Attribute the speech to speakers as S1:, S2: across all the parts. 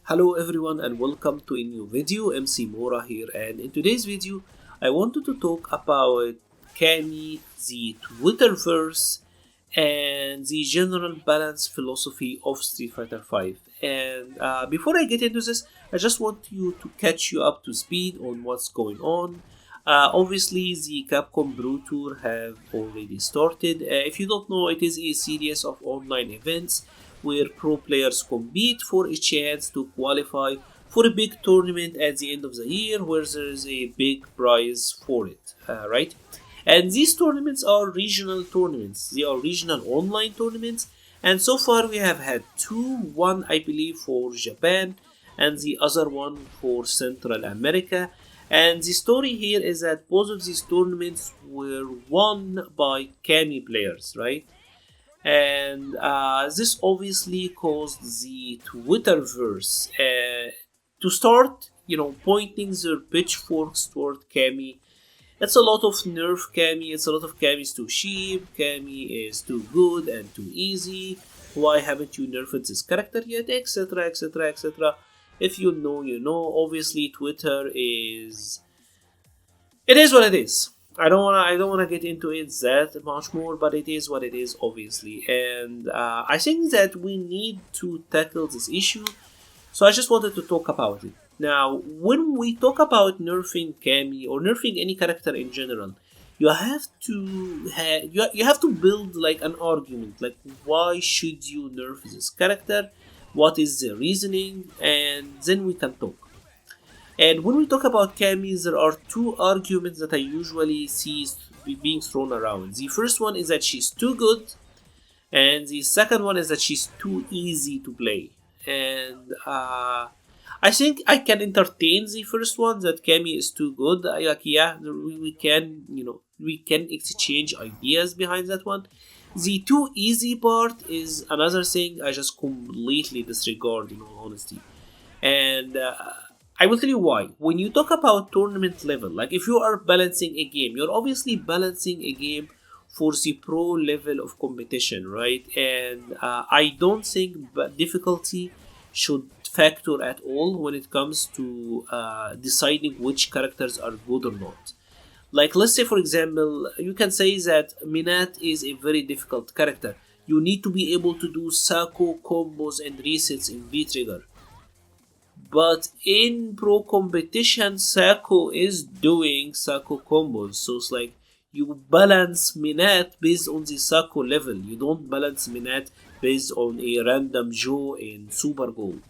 S1: Hello everyone and welcome to a new video. MC-Mura here, and in today's video I wanted to talk about Cammy, the Twitterverse, and the general balance philosophy of Street Fighter V. And before I get into this, I just want to catch you up to speed on what's going on. Obviously, the Capcom Pro Tour have already started. If you don't know, it is a series of online events where pro players compete for a chance to qualify for a big tournament at the end of the year where there is a big prize for it, right? And these tournaments are regional tournaments. They are regional online tournaments, and so far we have had two, one I believe for Japan and the other one for Central America. And the story here is that both of these tournaments were won by Cammy players, right? And this obviously caused the Twitterverse to start, pointing their pitchforks toward Cammy. It's a lot of nerf Cammy, it's a lot of Cammy's too cheap, Cammy is too good and too easy, why haven't you nerfed this character yet, etc, etc, etc. If you know, you know. Obviously Twitter is... it is what it is. I don't wanna get into it that much more, but it is what it is, obviously. And I think that we need to tackle this issue, so I just wanted to talk about it. Now, when we talk about nerfing Cammy or nerfing any character in general, you have to build like an argument, like why should you nerf this character, what is the reasoning, and then we can talk. And when we talk about Cammy, there are two arguments that I usually see being thrown around. The first one is that she's too good, and the second one is that she's too easy to play. And I think I can entertain the first one, that Cammy is too good. We can exchange ideas behind that one. The too easy part is another thing I just completely disregard, in all honesty. And I will tell you why. When you talk about tournament level, like if you are balancing a game, you're obviously balancing a game for the pro level of competition, right? And I don't think difficulty should factor at all when it comes to deciding which characters are good or not. Like, let's say for example, you can say that Minat is a very difficult character. You need to be able to do Sako combos and resets in V-Trigger. But in pro competition, Sako is doing Sako combos. So it's like you balance Minat based on the Sako level. You don't balance Minat based on a random Joe in Super Gold,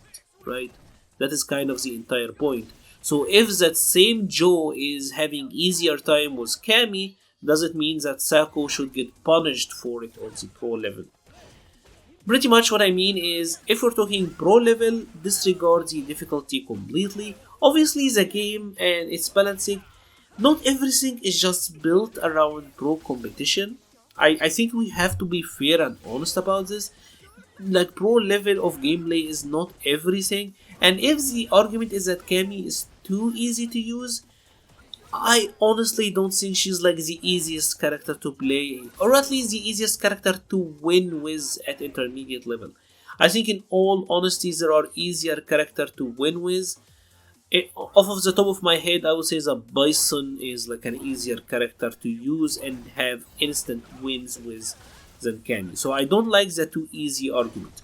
S1: right? That is kind of the entire point. So if that same Joe is having easier time with Cammy, does it mean that Sako should get punished for it on the pro level? Pretty much what I mean is, if we're talking pro level, disregard the difficulty completely. Obviously the game and its balancing, not everything is just built around pro competition. I think we have to be fair and honest about this. Like, pro level of gameplay is not everything. And if the argument is that Cammy is too easy to use, I honestly don't think she's like the easiest character to play, or at least the easiest character to win with at intermediate level. I think in all honesty there are easier characters to win with. Off of the top of my head, I would say that Bison is like an easier character to use and have instant wins with than Cammy. So I don't like the too easy argument.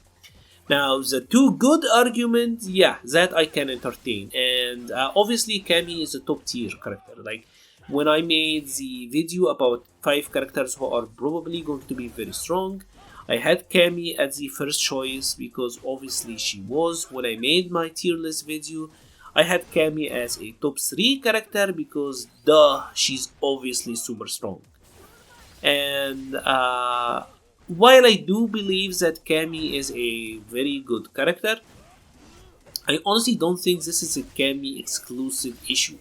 S1: Now, the too good argument, yeah, that I can entertain. And obviously, Cammy is a top tier character. Like, when I made the video about 5 characters who are probably going to be very strong, I had Cammy as the first choice because obviously she was. When I made my tier list video, I had Cammy as a top 3 character because, duh, she's obviously super strong. And while I do believe that Cammy is a very good character, I honestly don't think this is a Cammy exclusive issue,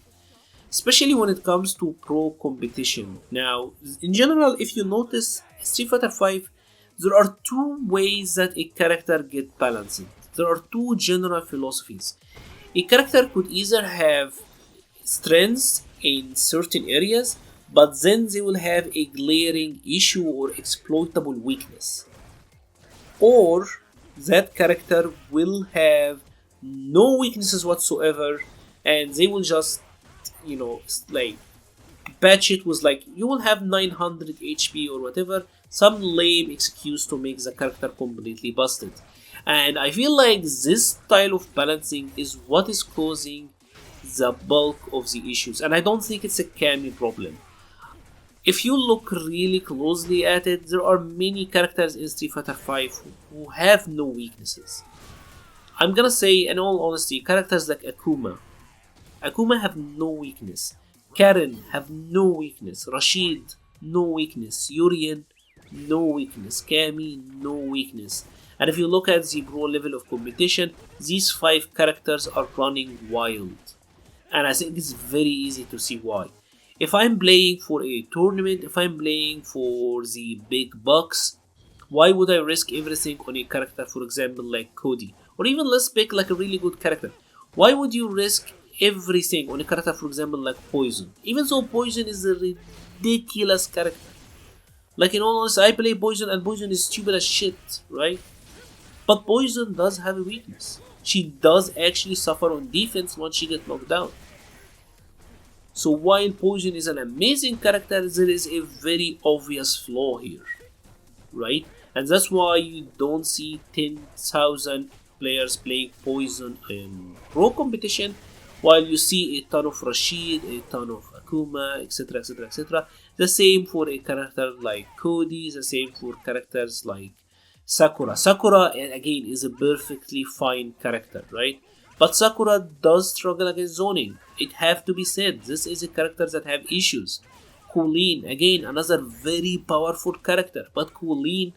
S1: especially when it comes to pro competition. Now, in general, if you notice, Street Fighter V, there are 2 ways that a character gets balanced. There are 2 general philosophies. A character could either have strengths in certain areas, but then they will have a glaring issue or exploitable weakness. Or that character will have no weaknesses whatsoever, and they will just, you know, like patch it with like you will have 900 HP or whatever, some lame excuse to make the character completely busted. And I feel like this style of balancing is what is causing the bulk of the issues, and I don't think it's a Cammy problem. If you look really closely at it, there are many characters in Street Fighter V who have no weaknesses. I'm gonna say, in all honesty, characters like Akuma have no weakness. Karen have no weakness. Rashid, no weakness. Urien, no weakness. Cammy, no weakness. And if you look at the pro level of competition, these 5 characters are running wild. And I think it's very easy to see why. If I'm playing for a tournament, if I'm playing for the big bucks, why would I risk everything on a character, for example, like Cody? Or even let's pick like a really good character. Why would you risk everything on a character, for example, like Poison? Even though Poison is a ridiculous character. Like in all honesty, I play Poison and Poison is stupid as shit, right? But Poison does have a weakness. She does actually suffer on defense once she gets knocked down. So while Poison is an amazing character, there is a very obvious flaw here, right? And that's why you don't see 10,000 players playing Poison in pro competition, while you see a ton of Rashid, a ton of Akuma, etc, etc, etc. The same for a character like Cody, the same for characters like Sakura. Sakura, again, is a perfectly fine character, right? But Sakura does struggle against zoning. It have to be said. This is a character that have issues. Colleen, again, another very powerful character, but Colleen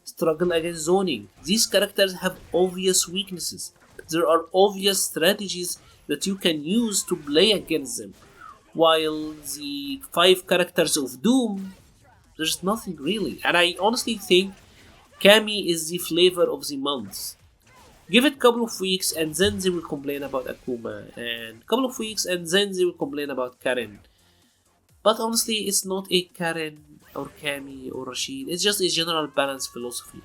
S1: struggle against zoning. These characters have obvious weaknesses. There are obvious strategies that you can use to play against them. While the 5 characters of Doom, there's nothing really. And I honestly think Cammy is the flavor of the month. Give it a couple of weeks and then they will complain about Akuma, and a couple of weeks and then they will complain about Karen. But honestly, it's not a Karen or Cammy or Rashid, it's just a general balance philosophy.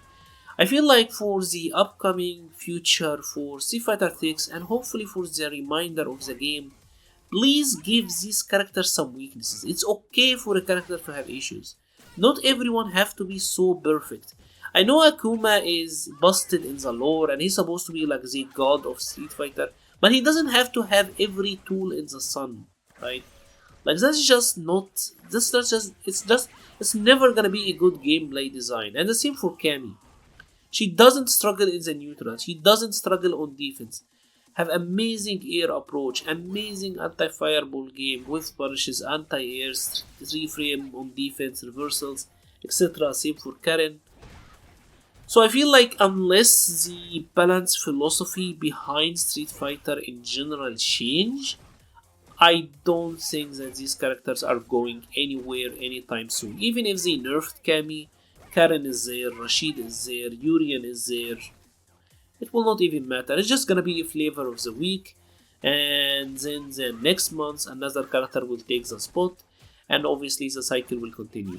S1: I feel like for the upcoming future for Street Fighter 6 and hopefully for the remainder of the game, please give these characters some weaknesses. It's okay for a character to have issues. Not everyone have to be so perfect. I know Akuma is busted in the lore and he's supposed to be like the god of Street Fighter, but he doesn't have to have every tool in the sun, right? Like that's just not, it's never gonna be a good gameplay design. And the same for Cammy. She doesn't struggle in the neutral, she doesn't struggle on defense. Have amazing air approach, amazing anti-fireball game, whiff punishes, anti-air, 3-frame on defense, reversals, etc. Same for Karen. So I feel like unless the balance philosophy behind Street Fighter in general change, I don't think that these characters are going anywhere anytime soon. Even if they nerfed Cammy, Karen is there, Rashid is there, Urien is there, it will not even matter. It's just gonna be a flavor of the week, and then the next month another character will take the spot, and obviously the cycle will continue.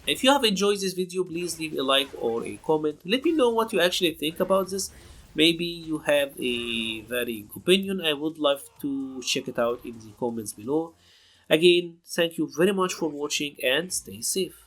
S1: If you have enjoyed this video, please leave a like or a comment. Let me know what you actually think about this. Maybe you have a varying opinion. I would love to check it out in the comments below. Again, thank you very much for watching and stay safe.